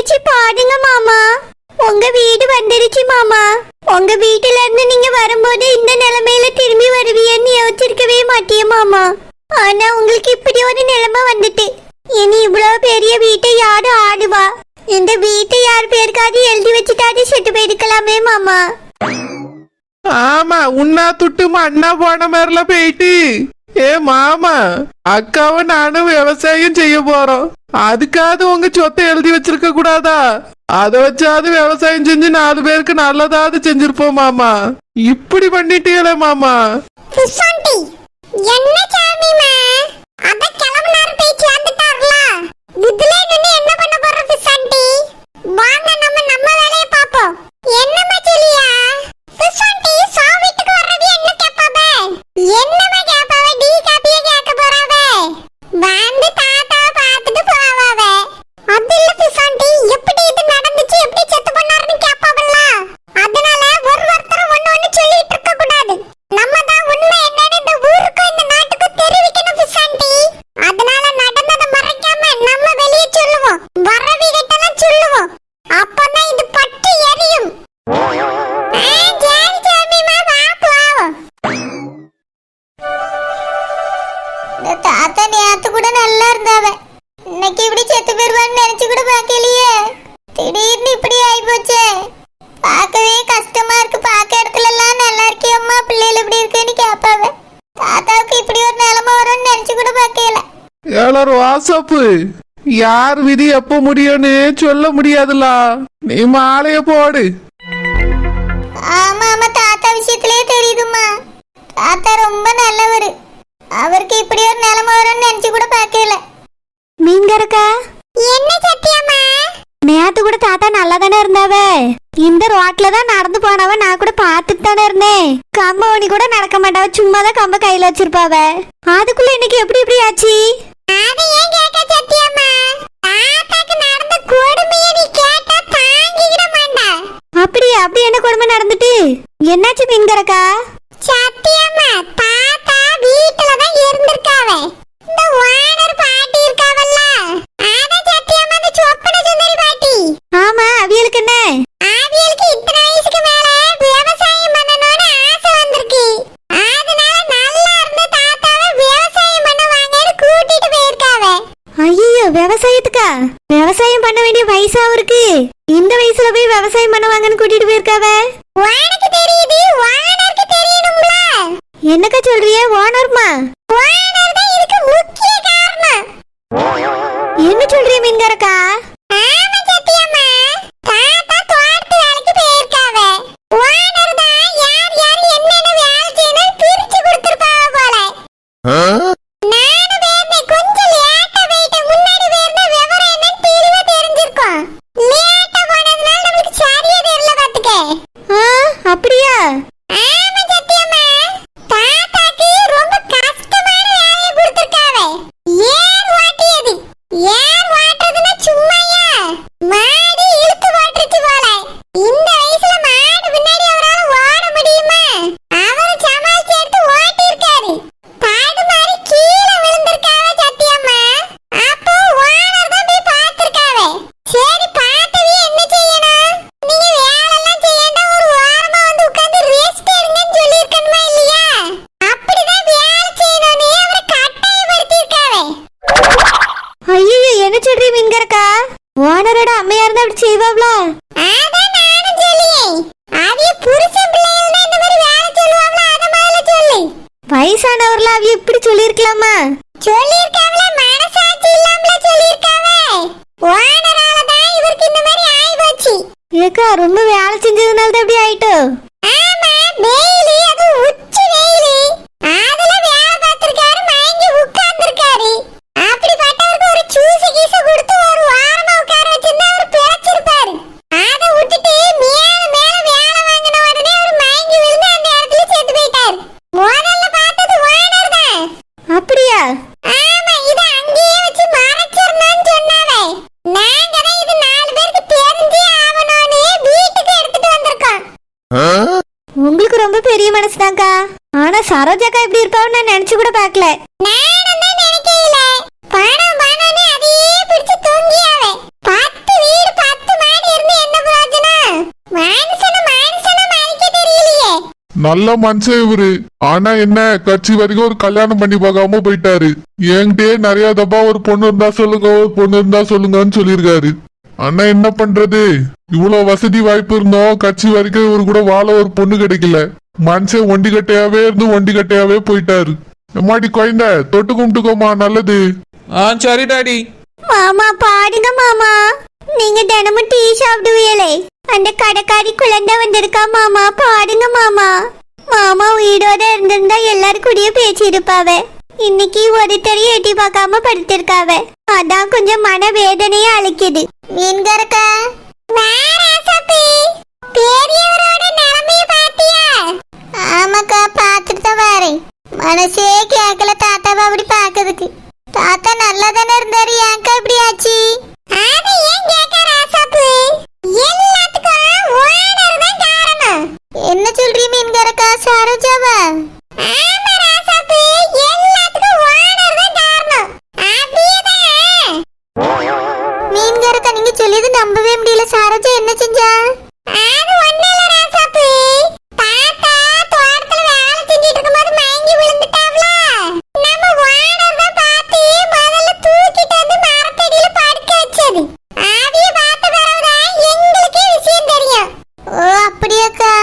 வந்துருச்சு பாருங்க மாமா. உங்க வீடு வந்துருச்சு மாமா. உங்க வீட்டுல இருந்து நீங்க வரும்போது இந்த நிலைமையில திரும்பி வருவீன்னு யோசிச்சிருக்கவே மாட்டிய மாமா. ஆனா உங்களுக்கு இப்படி ஒரு நிலைமை வந்துட்டு. இனி இவ்வளவு பெரிய வீட்டை யாரு ஆடுவா? இந்த வீட்டை யார் பேருக்காவது எழுதி வச்சுட்டாது செட்டு போயிருக்கலாமே மாமா. ஆமா, உன்னா துட்டுமா அண்ணா போன மாதிரில போயிட்டு. ஏ மாமா, அக்காவும் நானும் விவசாயம் செய்ய போறோம். அதுக்காவது உங்க சொத்தை எழுதி வச்சிருக்க கூடாதா? அதை வச்சாவது விவசாயம் செஞ்சு 4 பேருக்கு நல்லதாவது செஞ்சிருப்போம் மாமா. இப்படி பண்ணிட்டீங்களே மாமா. என்ன சாமிமா, அத கிளம்பனார் போய் சேர்ந்துட்டார்ல. இதுல நின்னு என்ன பண்ண போற பிசாண்டி? வாங்க நம்ம வேலைய பாப்போம். என்னமா சொல்லியா பிசாண்டி? சாவிட்டுக்கு வர்றது என்ன கேப்பாவே? என்னமா கேப்பாவே? டீ காப்பியே கேட்க போறாவே. வந்து தாத்தா பார்த்துட்டு போவாவே. அது இல்ல பிசாண்டி, எப்படி இது நடந்துச்சு, எப்படி செத்து பண்ணாருன்னு கேப்பாவல்ல. அதனால ஒருத்தர் ஒண்ணு சொல்லிட்டு இருக்க கூடாது. நம்ம தான் உண்மை என்னன்னு இந்த ஊருக்கு இந்த நாட்டுக்கு தெரிவிக்கணும் பிசாண்டி. அதனால நடந்ததை மறைக்காம நம்ம வெளியே சொல்லுவோம். வரவிகிட்டலாம் சொல்லுவோம். அப்பதான் இது பட்டு எரியும். தாத்தா நேத்து கூட நல்லா இருந்தாவ. இன்னைக்கு இப்படி செத்து போயிருவான்னு நினைச்சு கூட பாக்கலையே. திடீர்னு இப்படி ஆயிப்போச்சே. பார்க்கவே கஷ்டமா இருக்கு. பார்க்க இடத்துல எல்லாம் நல்லா இருக்கியம்மா, பிள்ளைகள் இப்படி இருக்குன்னு கேட்பாவ. தாத்தாவுக்கு இப்படி ஒரு நிலைமை வரும்னு நினைச்சு கூட பார்க்கல. எல்லாரும் வாசப்பு, யார் விதி எப்ப முடியும்னு சொல்ல முடியாதுல்ல. நீ மாலைய போடு. ஆமா ஆமா, தாத்தா விஷயத்திலே தெரியுதுமா. தாத்தா ரொம்ப நல்லவர். அவருக்கு இப்படி ஒரு நிலைமை வரும்னு நினைச்சு கூட பார்க்கல. மீன்கரக்கா, என்ன சத்தியம்மா? நேத்து கூட தாத்தா நல்லா தானே இருந்தாவ. இந்த ரோட்ல தான் நடந்து போனவ. நான் கூட பார்த்துட்டு தானே இருந்தேன். கம்பவனி கூட நடக்க மாட்டாவ, சும்மா தான் கம்ப கையில வச்சிருப்பாவ. அதுக்குள்ள இன்னைக்கு எப்படி இப்படி ஆச்சு? அத ஏன் கேட்க சத்தியம்மா? தாத்தாக்கு நடந்த கொடுமையை நீ கேட்டா தாங்கிட மாட்டா. அப்படியே அப்படி என்ன கொடுமை நடந்துட்டு? என்னாச்சு மீன்கரக்கா? சத்தியம்மா, தாத்தா வீட்டுல தான் இருந்திருக்காவ. இந்த ஓனர் பாட்டி இருக்காவல்ல, அத சத்தியம்மா அந்த சொப்பன சுந்தரி பாட்டி. ஆமா, அவியலுக்கு என்ன? அவியலுக்கு இத்தனை வயசுக்கு மேல விவசாயம் பண்ணணும்னு ஆசை வந்திருக்கு. அதனால நல்லா இருந்த தாத்தாவை விவசாயம் பண்ண வாங்கன்னு கூட்டிட்டு போயிருக்காவ. ஐயோ, விவசாயத்துக்கா? விவசாயம் பண்ண வேண்டிய வயசா இருக்கு. இந்த வயசுல போய் விவசாயம் பண்ண வாங்கன்னு கூட்டிட்டு போயிருக்காவ. உனக்கு தெரியுது, ஓனருக்கு தெரியணும்ல. என்னக்கா சொல்றியே? ஓனர்மா? ஓனர் தான் இதுக்கு முக்கிய காரணம். என்ன சொல்றீ மீன்கரக்கா? ஆமா சத்தியம்மா, தாத்தா தோட்டத்து வேலைக்கு போயிருக்காவ. ஓனர் தான் யார் யார் என்னென்ன வேலை செய்யணும் பிரிச்சு கொடுத்திருப்பாவ போல. நானும் வேறே கொஞ்சம் லேட்டா போயிட்டேன். முன்னாடி வேறே விவரம் என்னன்னு தெளிவா தெரிஞ்சிருக்கும். லேட்டா போனதுனால நமக்கு சரியா தெரியல பாத்துக்க. அப்படியா? ஆமா சத்தியம்மா, தாத்தாக்கு ரொம்ப கஷ்டமான வேலையை கொடுத்திருக்காவ. ஏர் ஓட்டியது. ஏர் ஓட்டுறதுன்னா சும்மாயா? மாடு இழுத்து ஓட்டுச்சு போல. இந்த வயசுல மாடு பின்னாடி அவரால் ஓட முடியுமா? அவர் சமாளிச்சு எடுத்து ஓட்டி இருக்காரு. தடுமாறி கீழே விழுந்திருக்காவ சத்தியம்மா. அப்போ ஓனர் தான் போய் பார்த்திருக்காவ. சரி, பார்த்தவே என்ன செய்யணும்? நீங்க வேலையெல்லாம் செய்யண்டா, ஒரு வாரமா வந்து உட்கார்ந்து ரெஸ்ட் எடுங்கன்னு சொல்லியிருக்கணுமா இல்லையா? அப்படிதான் வேலை செய்யணும்னு அவரை கட்டாயப்படுத்தி இருக்காவ. ஐயோ, என்ன சொல்றீ மீன்கரக்கா? ஓனரோட அம்மையா இருந்தா அப்படி செய்வாங்களா? அதான் நானும் சொல்லியேன். அவிய புருஷன் பிள்ளைகள் இந்த மாதிரி வேலை சொல்லுவாங்களா? அத முதல்ல சொல்லு. வயசானவர்ல அவிய இப்படி சொல்லியிருக்கலாமா? சொல்லியிருக்காவல, மனசாட்சி இல்லாமல சொல்லியிருக்காவ. ஓனரால தான் இவருக்கு இந்த மாதிரி ஆயி போச்சு. ஏக்கா, ரொம்ப வேலை செஞ்சதுனால தான் அப்படி ஆயிட்டோ? ஆமா, வெயிலு, அது உச்சி வெயிலு. அதுல வேலை பார்த்திருக்காரு, மயங்கி உட்கார்ந்திருக்காரு. அப்படிப்பட்டவருக்கு ஒரு ஜூஸ் கீஸ் கொடுத்து ஒரு வாரமா உட்கார வச்சிருந்தா அவர் பிழைச்சிருப்பாரு. அதை விட்டுட்டு மேல மேல வேலை வாங்கின உடனே அவர் மயங்கி விழுந்து அந்த இடத்துல செத்து போயிட்டாரு. முதல்ல பார்த்தது ஓனர் தான். அப்படியா? ஆமா, இத அங்கேயே வச்சு மறைச்சிரணும்னு சொன்னாவே. நாங்க தான் இது 4 பேருக்கு தெரிஞ்சே ஆவணும்னு வீட்டுக்கு எடுத்துட்டு வந்திருக்கோம். நல்ல மனுஷன் இவரு. ஆனா என்ன கட்சி வரைக்கும் ஒரு கல்யாணம் பண்ணி பார்க்காம போயிட்டாரு. என்கிட்டயே நிறைய தப்பா ஒரு பொண்ணு இருந்தா சொல்லுங்க, ஒரு பொண்ணு இருந்தா சொல்லுங்கன்னு சொல்லியிருக்காரு. ஆனா என்ன பண்றது, இவ்வளவு வசதி வாய்ப்பு இருந்தோம் கட்சி வரைக்கும் இவரு கூட வாழ ஒரு பொண்ணு கிடைக்கல. மனுஷன் ஒண்டி கட்டையாவே இருந்து ஒண்டி கட்டையாவே போயிட்டாரு. எம்மாடி குழந்தை தொட்டு கும்பிட்டுக்கோமா, நல்லது. சரி டாடி. மாமா பாடுங்க மாமா. நீங்க தினமும் டீ சாப்பிடுவீங்களே, அந்த கடைக்காரி குழந்தை வந்திருக்கா மாமா, பாடுங்க மாமா. மாமா உயிரோட இருந்திருந்தா எல்லாரும் கூடயே பேசியிருப்பாவ. இன்னைக்கு ஒருத்தரையும் எட்டி பார்க்காம படுத்திருக்காவ. அதான் கொஞ்சம் மன வேதனையா அழைக்குது. மீன்கரக்கா பெரியவரோட நிலைமைய பாத்தியா? ஆமாக்கா பாத்துட்டு தான் வரேன். மனசே கேட்கல தாத்தாவை அப்படி பாக்குறதுக்கு. தாத்தா நல்லா தானே இருந்தாரு, ஏன்க்கா இப்படி ஆச்சு? அது ஏன் கேட்க ராசாப்பு, எல்லாத்துக்கும் ஓனர் தான் காரணம். என்ன சொல்றீ மீன்கரக்கா? சரோஜாவா? ஆமா ராசாப்பு, எல்லாத்துக்கும் ஓனர் தான் காரணம். அப்படியேதான் மீன்கரக்கா, நீங்க சொல்லியது நம்பவே முடியல. சரோஜா என்ன செஞ்சா? அது ஒண்ணு இல்ல ராசாப்பு, தாத்தா தோட்டத்துல வேலை செஞ்சிட்டு இருக்கும்போது மயங்கி விழுந்துட்டாவ்ல. நம்ம ஓனர் தான் பார்த்து முதல்ல தூக்கிட்டு வந்து மரத்தடியில படுக்க வச்சது. அதைய பார்த்த பிறகுதான் எங்களுக்கே விஷயம் தெரியும். ஓ அப்படியாக்கா?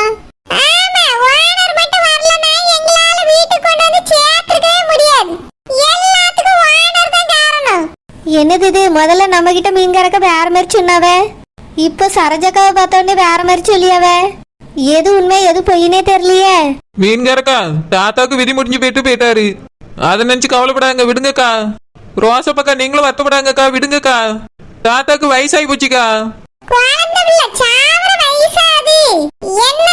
ஆமா, ஓனர் மட்டும் வரலனா எங்களால வீட்டுக்கு கொண்டு வந்து சேர்த்துக்கவே முடியாது. எல்லாத்துக்கும் ஓனர் தான் காரணம். என்னது இது? முதல்ல நம்ம கிட்ட மீன்காரக்க வேற மாதிரி சொன்னாவ, இப்போ சரோஜாக்காவை பார்த்தோன்னே வேற மாதிரி சொல்லியாவ. எது உண்மை எது பொய்னே தெரியலையே. மீன்காரக்கா, தாத்தாவுக்கு விதி முடிஞ்சு போயிட்டாரு. அதை நினைச்சு கவலைப்படாங்க, விடுங்கக்கா. ரோசப்பக்கா நீங்களும் வருத்தப்படாங்கக்கா, விடுங்கக்கா. தாத்தாக்கு வயசாகி போச்சுக்கா. குழந்தைபிள்ளை சாவர வயசு அது. என்ன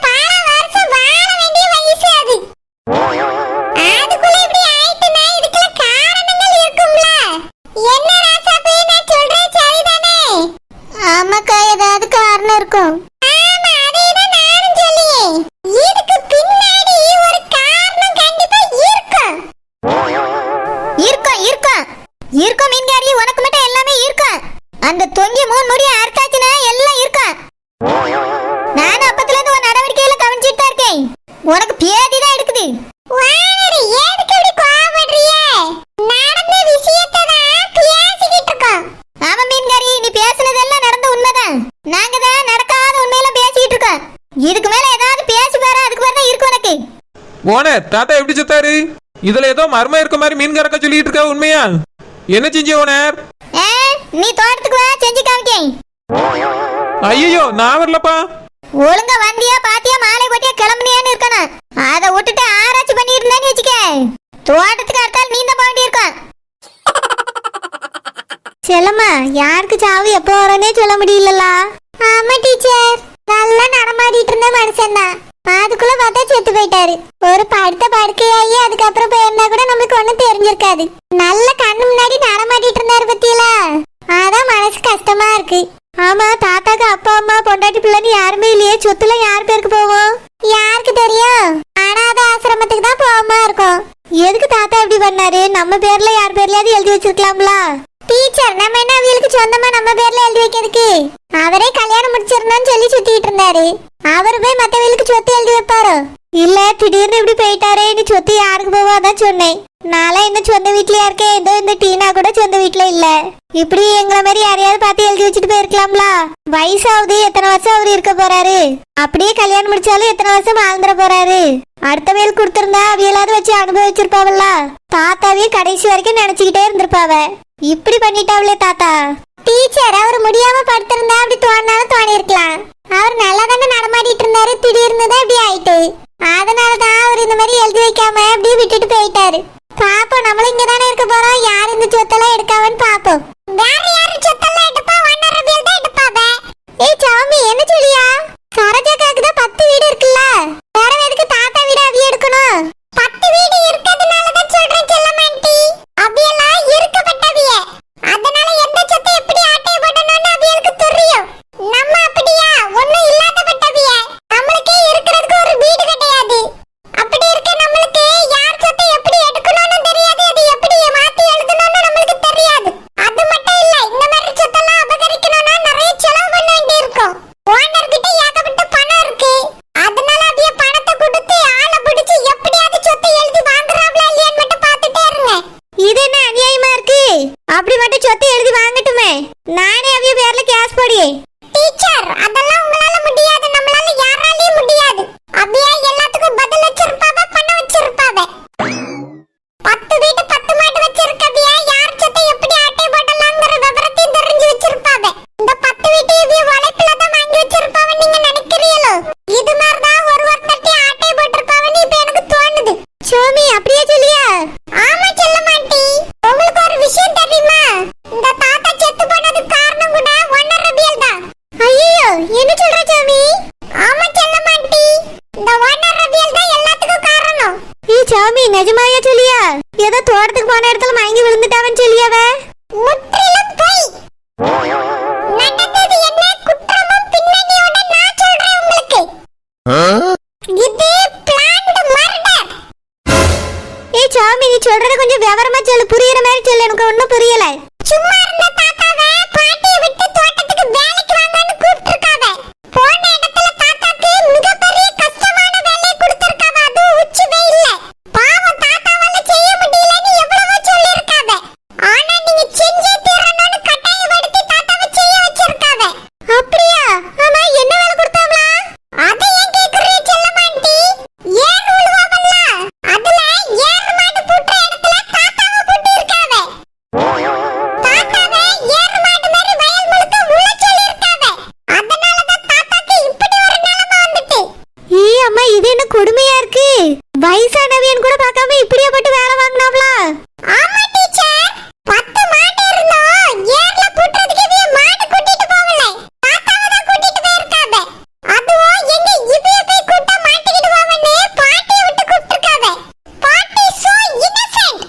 பல வருஷம் வாழ வேண்டிய வயசு அது. அதுக்குள்ள இப்படி ஆயிட்டுனா இதுக்குள்ள காரணங்கள் இருக்கும்ல. என்ன ராசாப்பே, நான் சொல்றேன் சரிதானே? ஆமாக்கா, ஏதாவது காரணம் இருக்கும். ஆமா, அதேதான் நானும் சொல்லியே. இதுக்கு பின்னாடி ஒரு காரணம் கண்டிப்பா இருக்கும். இருக்கும் இருக்கும் இருக்கும் மீன்காரி, உனக்கு மட்டும் எல்லாமே இருக்கும். அந்த தொங்கி மூணு முடி அறுத்தாச்சுன்னா எல்லாம் இருக்கும். நானும் அப்பத்துல இருந்து ஒரு நடவடிக்கையில கவனிச்சிட்டு தான் இருக்கேன். உனக்கு பேதி தான் எடுக்குது. நடந்த விஷயத்தை தான் பேசிக்கிட்டு இருக்கோம். ஆமா மீன்காரி, நீ பேசுனதெல்லாம் நடந்த உண்மைதான். நாங்க தான் நடக்காத உண்மையெல்லாம் பேசிக்கிட்டு இருக்கோம். இதுக்கு மேல ஏதாவது பேசி பாரு, அதுக்கு பேர் தான் இருக்கு உனக்கு. ஓனர், தாத்தா எப்படி செத்தாரு? இதுல ஏதோ மர்மம் இருக்க மாதிரி மீன்காரக்கா சொல்லிட்டு இருக்கா, உண்மையா? என்ன செஞ்ச ஓனர்? நீ தோட்டத்துக்கு வா, செஞ்சு காமிக்கேன். ஐயோ, நான் வரலப்பா. ஒழுங்கா வந்தியா பாத்தியா மாலை போட்டியா கிளம்புனியான்னு இருக்கணும். அதை விட்டுட்டு ஆராய்ச்சி பண்ணிட்டு இருந்தான்னு வச்சுக்க, தோட்டத்துக்கு அடுத்தால் நீ தான் போக வேண்டியிருக்கும். செல்லம்மா, யாருக்கு சாவு எப்போ வரனே சொல்ல முடியலல்ல. ஆமா டீச்சர், நல்லா நடமாடிட்டு இருந்த மனுஷன் தான். அதுக்குள்ள பார்த்தா செத்து போயிட்டாரு. ஒரு படுத்த படுக்கையாகி அதுக்கப்புறம் போயிருந்தா கூட நம்மளுக்கு ஒண்ணும் தெரிஞ்சிருக்காது. நல்ல கண்ணு முன்னாடி நடமாடிட்டு இருந்தாரு பத்தியலா, அதான் மனசு கஷ்டமா இருக்கு. ஆமா, தாத்தாக்கு அப்பா அம்மா பொண்டாட்டி பிள்ளைன்னு யாருமே இல்லையே. சொத்துல யார் பேருக்கு போவோம்? யாருக்கு தெரியும்? அனாதை ஆசிரமத்துக்கு தான் போவோமா இருக்கும். எதுக்கு தாத்தா இப்படி பண்ணாரு? நம்ம பேர்ல யார் பேர்லயாவது எழுதி வச்சிருக்கலாம்ல. டீச்சர், நம்ம என்ன அவங்களுக்கு சொந்தமா நம்ம பேர்ல எழுதி வைக்கிறதுக்கு? அவரே கல்யாணம் முடிச்சிருந்தோன்னு சொல்லி சுத்திட்டு இருந்தாரு. அவரு போய் மத்தவங்களுக்கு சொத்து எழுதி வைப்பாரோ? இல்ல, திடீர்னு இப்படி போயிட்டாரே, நீ சொத்து யாருக்கு போவோ அதான் சொன்னேன். நாளா இன்னும் சொந்த வீட்லயா இருக்கேன். ஏதோ இந்த டீனா கூட சொந்த வீட்டுல இல்ல. இப்படி எங்களை மாதிரி யாரையாவது பார்த்து எழுதி வச்சுட்டு போயிருக்கலாம்ல. வயசாவது, எத்தனை வருஷம் அவரு இருக்க போறாரு? அப்படியே கல்யாணம் முடிச்சாலும் எத்தனை வருஷம் வாழ்ந்துட போறாரு? அடுத்த வேல் கொடுத்திருந்தா அவியலாவது வச்சு அனுபவிச்சிருப்பாவல்ல. தாத்தாவே கடைசி வரைக்கும் நினைச்சுக்கிட்டே இருந்திருப்பாவ. இப்படி பண்ணிட்டாவளே தாத்தா. டீச்சர், அவர் முடியாம படுத்திருந்தா அப்படி தோணாலும் தோணி இருக்கலாம். அவர் நல்லா தானே நடமாடிட்டு இருந்தாரு, திடீர்னு தான் இப்படி ஆயிட்டு. அதனாலதான் அவர் இந்த மாதிரி எழுதி வைக்காம அப்படியே விட்டுட்டு போயிட்டாரு. பாப்போம், நம்மளும் இங்க தானே இருக்க போறோம். யார் இந்த சொத்தெல்லாம் எடுக்காமன்னு பாப்போம். வேற யாரும் சொத்தெல்லாம் எடுப்பா? ஒன்னரை பேர் தான் எடுப்பாவ. ஏய் சாமி, என்ன சொல்லியா? சரோஜாக்காக்கு தான் 10 வீடு இருக்குல்ல, வேற எதுக்கு தாத்தா வீடு அவிய எடுக்கணும்? 10 வீடு இருக்கிறதுனால தான் சொல்றேன் செல்லமாண்டி. அவியெல்லாம் இருக்கப்பட்டவிய, அதனால எந்த சொத்தை எப்படி ஆட்டைய போடணும்னு அவியலுக்கு தெரியும். நம்ம அப்படியா ஒண்ணும் இல்லாதப்பட்டவிய, நம்மளுக்கே இருக்கிறதுக்கு ஒரு வீடு கிடையாது. அப்படி இருக்க நம்மளுக்கு யார் சொத்தை எப்படி எடுக்கணும்னு தெரியாது, அது எப்படி மாத்தி எழுதணும்னு நம்மளுக்கு தெரியாது. அது அப்படி மட்டும் சொத்தை எழுதி வாங்கட்டுமே, நானே அவிய பேர்ல கேஸ் போடி. டீச்சர், அதெல்லாம் உங்களால முடியாது, நம்மளால யாராலயும் முடியாது. அவிய எல்லாத்துக்கும் பதில் வச்சிருப்பாவ, பணம் வச்சிருப்பாவ. 10 வீட்டு 10 மாடு வச்சிருக்கவிய யார் சொத்தை எப்படி ஆட்டை போடலாம்ங்கற விவரத்தையும் தெரிஞ்சு வச்சிருப்பாவ. இந்த 10 வீட்டு இவிய உழைப்புல தான் வாங்கி வச்சிருப்பாவ நீங்க நினைக்கிறீங்களோ? இது மாதிரி தான் ஒருத்தட்டி ஆட்டை போட்டிருப்பாவன்னு இப்ப எனக்கு தோணுது. சோமி, அப்படியே சொல்லியா? ஆமா செல்லமாட்டி, உங்களுக்கு ஒரு விஷயம் தெரியுமா? இந்த தாத்தா செத்து போனதுக்கு காரணம் கூட ஒன்னர் ரபியல் தான். ஐயோ, என்ன சொல்ற சோமி? ஆமா செல்லமாட்டி, இந்த ஒன்னர் ரபியல் தான் எல்லாத்துக்கும் காரணம். சாமி, நிஜமாயா சொல்லியா? ஏதோ தோட்டத்துக்கு போன இடத்துல மயங்கி விழுந்துட்டாவன்னு சொல்லியாவ? முற்றிலும் பொய். நடந்தது என்ன குற்றமும் பின்னணியோட நான் சொல்றேன் உங்களுக்கு. இது பிளான்ட் மர்டர். சாமி, நீ சொல்றத கொஞ்சம் விவரமா சொல்லு, புரியுற மாதிரி சொல்லு, எனக்கு ஒண்ணும் புரியல. சும்மா இருந்த தாத்தாவை பாட்டியை விட்டு தோட்டத்துக்கு வேலைக்கு வாங்கன்னு கூப்பிட்டுருக்காவ. போன இடத்துல தாத்தாக்கு மிகப்பெரிய கஷ்டமான வேலையை கொடுத்திருக்காவ, அது உச்சி வெயில்ல. பாவம் தாத்தாவால செய்ய முடியலன்னு எவ்வளவோ சொல்லிருக்காவ. ஆனா நீங்க செஞ்சே தீரணும்னு கட்டாயப்படுத்தி தாத்தாவை செய்ய வச்சிருக்காவ. அப்படியா? ஆமா, என்ன வேலை கொடுத்தாவளா? அதை ஏன் கேக்குறீ செல்லமாண்டி? ஏன் உழுவாவல்ல, அதுல ஏறு மாடு பூட்டுற இடத்துல தாத்தாவை பூட்டி இருக்காவ. தாத்தாவை ஏறு மாடு மாதிரி வயல் முழுக்க உள்ள சொல்லிருக்காவ. அதனாலதான் தாத்தாக்கு இப்படி ஒரு நிலைமை வந்துட்டு. அம்மா, இது என்ன கொடுமையா இருக்கு? வயசானவியன் கூட பார்க்காம இப்படியே போட்டு வேலை வாங்கினாவளா? ஆமா டீச்சர், 10 மாடு இருந்தோம், ஏர்ல பூட்டுறதுக்கு மாடு கூட்டிட்டு போகல, தாத்தாவை தான் கூட்டிட்டு போயிருக்காவ. அதுவும் எங்க இவிய போய் கூட்ட மாட்டிக்கிட்டு போவன்னு பாட்டியை விட்டு கூப்பிட்டுருக்காவ. பாட்டி சோ இன்னசென்ட்.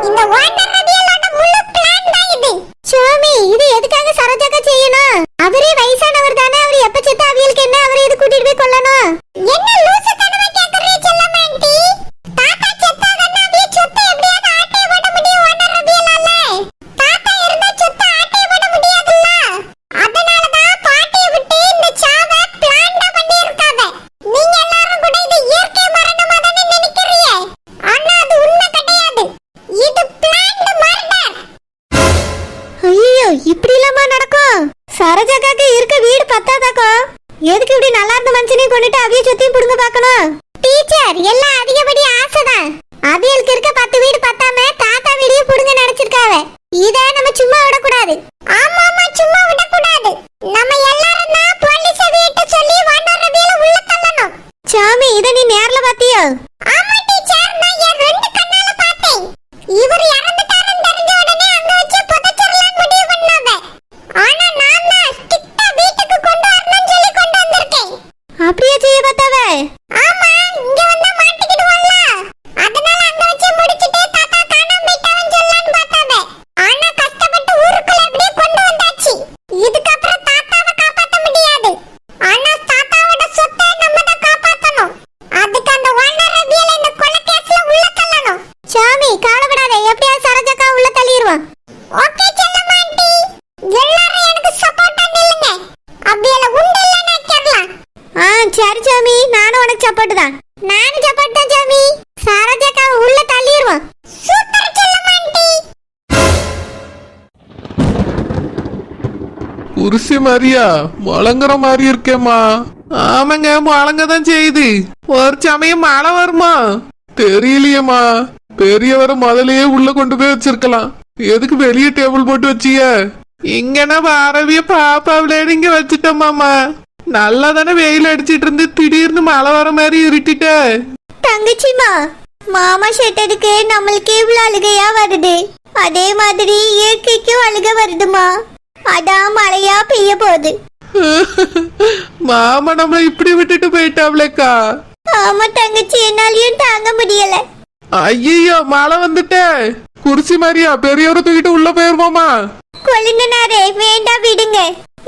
இந்த ஓனர் ரபியலோட முழு பிளான் தான் இது. சாமி, இது எதுக்காக சரோஜாக்கா செய்யணும்? அவரே வயசானவர் தானே, அவர் எப்ப செத்த அவியலுக்கு என்ன, அவரை எது கூட்டிட்டு போய் கொல்லணும்? என்ன லூசுத்தனமா கேக்குறீ செல்லமாண்டி? தாத்தா செத்தாதன்னா அவிய சொத்தை எப்படியாவது ஆட்டை போட முடியும் ஓனர் ரபியலால. தாத்தா இருந்தா சொத்தை ஆட்டை போட முடியாதுல்ல. அதனாலதான் பாட்டியை விட்டு இந்த சாவை பிளான்டா பண்ணி இருக்காவ. நீங்க எல்லாரும் கூட இது இயற்கை மரணமா தானே நினைக்கிறீங்க. ஆனா அது உண்மை கிடையாது, இது பிளான்ட் மர்டர். ஐயோ, இப்படி இல்லாம நடக்கும்? சரோஜாக்காக்கு இருக்க வீடு பத்தாதாக்கோ? எதுக்கு இப்படி நல்லா இருந்த மனுஷனையும் கொண்டுட்டு அவிய சொத்தையும் புடுங்க பார்க்கணும்? டீச்சர், எல்லாம் அதிகப்படி ஆசைதான். அவியலுக்கு இருக்க 10 வீடு பத்தாம தாத்தா வீடையும் புடுங்க நினைச்சிருக்காவ. இத நம்ம சும்மா விடக்கூடாது. ஆமா, சும்மா விடக்கூடாது. நம்ம எல்லாரும் தான் போலீஸ் வீட்ட சொல்லி ஓனர் ரபியல உள்ள தள்ளணும். சாமி, இத நீ நேர்ல பாத்தியோ? ஆமா டீச்சர், நான் என் 2 கண்ணால பார்த்தேன். இவர் இறந்துட்டாருன்னு தெரிஞ்ச உடனே அங்க வச்சு புதைச்சிரலாம் முடிவு பண்ணாவ. ஆனா நான் தான் ஸ்ட்ரிக்ட்டா வீட்டுக்கு கொண்டு வரணும்னு சொல்லி கொண்டு வந்திருக்கேன். அப்படியே செய்ய பார்த்தாவ? ஆமா, இங்க வந்தா மாட்டிக்கிடுவான்ல, அதனால அங்க வச்சு முடிச்சிட்டு தாத்தா காணாம போயிட்டான்னு சொல்லலாம்னு பார்த்தாவ. ஆனா கஷ்டப்பட்டு ஊருக்குள்ள அப்படியே கொண்டு வந்தாச்சு. இதுக்கப்புறம் தாத்தாவை காப்பாத்த முடியாது. ஆனா தாத்தாவோட சொத்தை நம்ம தான் காப்பாத்தணும். அதுக்கு அந்த ஓனர் ரபியல இந்த கொலை கேஸ்ல உள்ள தள்ளணும். சாமி, கவலைப்படாத, எப்படியாவது சரோஜாக்கா உள்ள தள்ளிடுவான். ஓகே செல்லமாண்டி, எல்லாரும் எனக்கு சப்போர்ட்டா நில்லுங்க. அபியல உண்டு இல்லன்னு கேட்கலாம். சரி சாமி, நானும் உனக்கு சப்போர்ட் தான். நானும் சப்போர்ட் தான் சாமி. சரோஜாக்கா உள்ள தள்ளிடுவான். சூப்பர் செல்லமாண்டி. குருசி மாதிரியா முழங்குற மாதிரி இருக்கேம்மா? ஆமாங்க, முழங்கதான் செய்யுது. ஒரு சமயம் மழை வருமா தெரியலையேம்மா. பெரியவரை முதலையே உள்ள கொண்டு போய் வச்சிருக்கலாம். எதுக்கு வெளியே டேபிள் போட்டு வச்சிய? இங்கன்னா பாரவிய பாப்பா விளையாடிங்க வச்சுட்டோமாமா. நல்லா தானே வெயில் அடிச்சிட்டு இருந்து திடீர்னு மழை வர மாதிரி இருட்டிட்ட. தங்கச்சிமா, மாமா செட்டதுக்கு நம்மளுக்கு இவ்வளவு அழுகையா வருது, அதே மாதிரி இயற்கைக்கும் அழுக வருதுமா. அதான் மழையா பெய்ய போகுது. மாமா நம்மள இப்படி விட்டுட்டு போயிட்டாப்லக்கா. ஆமா தங்கச்சி, என்னாலயும் தாங்க முடியல. ஐயோ, மழை வந்துட்ட. குருசி மாதிரியா பெரியவரை தூக்கிட்டு உள்ள போயிருவோமா? கொழுந்தனாரே, வேண்டாம் விடுங்க.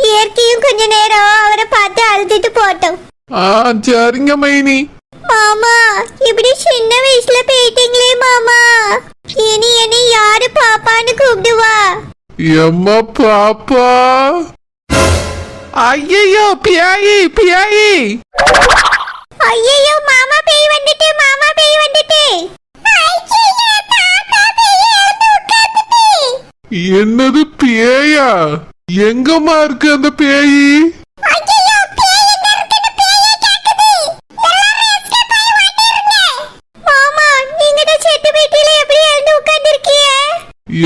இயற்கையும் கொஞ்ச நேரம் அவரை பார்த்து அழுதுட்டு போட்டோம். சரிங்க மைனி. மாமா, இப்படி சின்ன வயசுல போயிட்டீங்களே மாமா. இனி என்னை யாரு பாப்பான்னு கூப்பிடுவா? எம்மா பாப்பா. ஐயோ, பியாயி பியாயி. ஐயோ, மாமா பேய் வந்துட்டு, மாமா பேய் வந்துட்டு. ஐயோ, தாத்தா பேய் எழுந்து உட்கார்ந்துட்டு. என்னது பேயா? எங்கம்மா இருக்கு அந்த பேயி?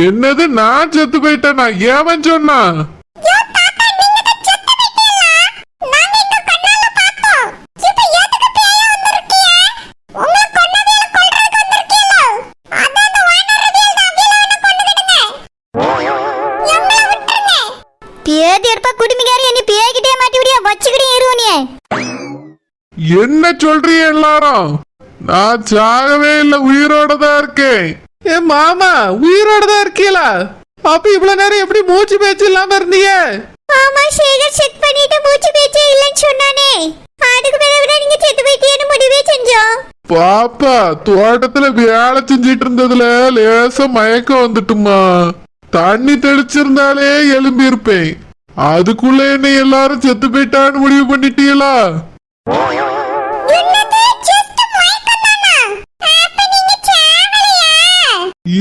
என்னது நான் செத்து போயிட்டேனா? ஏவன் சொன்னா? என்ன சொல்றீங்க எல்லாரும்? நான் சாகவே இல்ல, உயிரோட தான் இருக்கேன். ஏ மாமா, உயிரோட தான் இருக்கீங்களா? அப்ப இவ்வளவு நேரம் எப்படி மூச்சு பேச்சு இல்லாம இருந்தீங்க? ஆமா, சேகர் செக் பண்ணிட்டு மூச்சு பேச்சே இல்லைன்னு சொன்னானே. அதுக்கு பிறகு நீங்க செத்து போயிட்டீங்கன்னு முடிவே செஞ்சோம். பாப்பா, தோட்டத்துல வேலை செஞ்சிட்டு இருந்ததுல லேசா மயக்கம் வந்துட்டுமா. தண்ணி தெளிச்சிருந்தாலே எலும்பி இருப்பேன். அதுக்குள்ள என்ன எல்லாரும் செத்து போயிட்டான்னு முடிவு பண்ணிட்டீங்களா?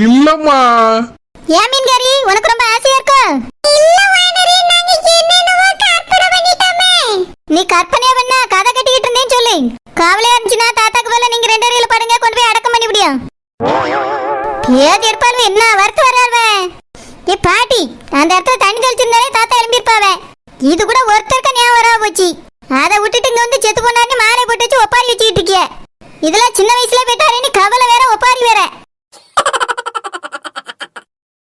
இல்லம்மா. ஏன் மீன்காரி, உனக்கு ரொம்ப ஆசையா இருக்கா? நீ கற்பனையா பண்ண கதை கட்டிக்கிட்டு இருந்தேன்னு சொல்லு. காவலையா இருந்துச்சுன்னா தாத்தாக்கு போல நீங்க 2 அறையில படுங்க, கொண்டு போய் அடக்கம் பண்ணி முடியும். ஏது இருப்பாரு, என்ன வரத்து வர்றாருவ? ஏ பாட்டி, அந்த இடத்துல தண்ணி தெளிச்சிருந்தாலே தாத்தா எழும்பியிருப்பாவ. இது கூட ஒருத்தருக்கு ஞாபகம் வரா போச்சு.